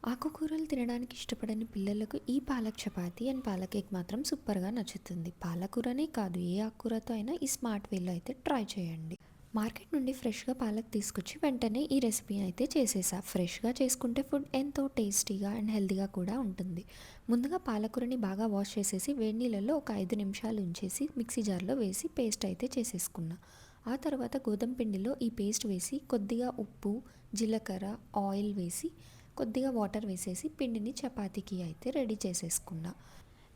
ఆకుకూరలు తినడానికి ఇష్టపడని పిల్లలకు ఈ పాలక్ చపాతీ అండ్ పాలక్ ఎగ్ మాత్రం సూపర్గా నచ్చుతుంది. పాలకూరనే కాదు, ఏ ఆకుకూరతో అయినా ఈ స్మార్ట్ వేలో అయితే ట్రై చేయండి. మార్కెట్ నుండి ఫ్రెష్గా పాలక్ తీసుకొచ్చి వెంటనే ఈ రెసిపీ అయితే చేసేసా. ఫ్రెష్గా చేసుకుంటే ఫుడ్ ఎంతో టేస్టీగా అండ్ హెల్తీగా కూడా ఉంటుంది. ముందుగా పాలకూరని బాగా వాష్ చేసేసి వేడి నీళ్ళల్లో ఒక 5 నిమిషాలు ఉంచేసి మిక్సీ జార్లో వేసి పేస్ట్ అయితే చేసేసుకున్నా. ఆ తర్వాత గోధుమ పిండిలో ఈ పేస్ట్ వేసి కొద్దిగా ఉప్పు, జీలకర్ర, ఆయిల్ వేసి కొద్దిగా వాటర్ వేసేసి పిండిని చపాతీకి అయితే రెడీ చేసేసుకున్నా.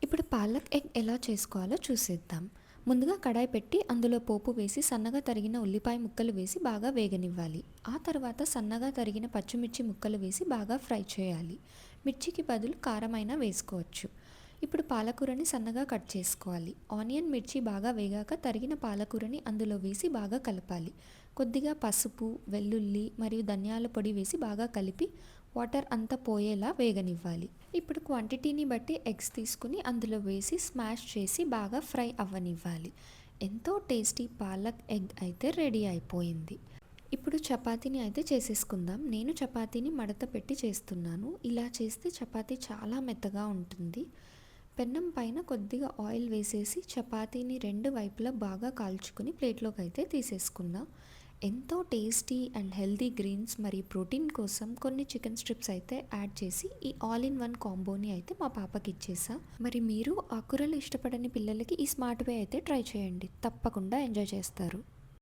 ఇప్పుడు పాలక్ ఎగ్ ఎలా చేసుకోవాలో చూసేద్దాం. ముందుగా కడాయి పెట్టి అందులో పోపు వేసి సన్నగా తరిగిన ఉల్లిపాయ ముక్కలు వేసి బాగా వేగనివ్వాలి. ఆ తర్వాత సన్నగా తరిగిన పచ్చిమిర్చి ముక్కలు వేసి బాగా ఫ్రై చేయాలి. మిర్చికి బదులు కారమైనా వేసుకోవచ్చు. ఇప్పుడు పాలకూరని సన్నగా కట్ చేసుకోవాలి. ఆనియన్, మిర్చి బాగా వేగాక తరిగిన పాలకూరని అందులో వేసి బాగా కలపాలి. కొద్దిగా పసుపు, వెల్లుల్లి మరియు ధనియాల పొడి వేసి బాగా కలిపి వాటర్ అంతా పోయేలా వేగనివ్వాలి. ఇప్పుడు క్వాంటిటీని బట్టి ఎగ్స్ తీసుకుని అందులో వేసి స్మాష్ చేసి బాగా ఫ్రై అవ్వనివ్వాలి. ఎంతో టేస్టీ పాలక్ ఎగ్ అయితే రెడీ అయిపోయింది. ఇప్పుడు చపాతీని అయితే చేసేసుకుందాం. నేను చపాతీని మడత పెట్టి చేస్తున్నాను. ఇలా చేస్తే చపాతీ చాలా మెత్తగా ఉంటుంది. పెన్నం పైన కొద్దిగా ఆయిల్ వేసేసి చపాతీని 2 వైపులా బాగా కాల్చుకొని ప్లేట్లోకి అయితే తీసేసుకున్నా. ఎంతో టేస్టీ అండ్ హెల్తీ గ్రీన్స్ మరియు ప్రోటీన్ కోసం కొన్ని చికెన్ స్ట్రిప్స్ అయితే యాడ్ చేసి ఈ ఆల్ ఇన్ వన్ కాంబోని అయితే మా పాపకి ఇచ్చేసా. మరి మీరు ఆకుకూరలు ఇష్టపడని పిల్లలకి ఈ స్మార్ట్ వే అయితే ట్రై చేయండి. తప్పకుండా ఎంజాయ్ చేస్తారు.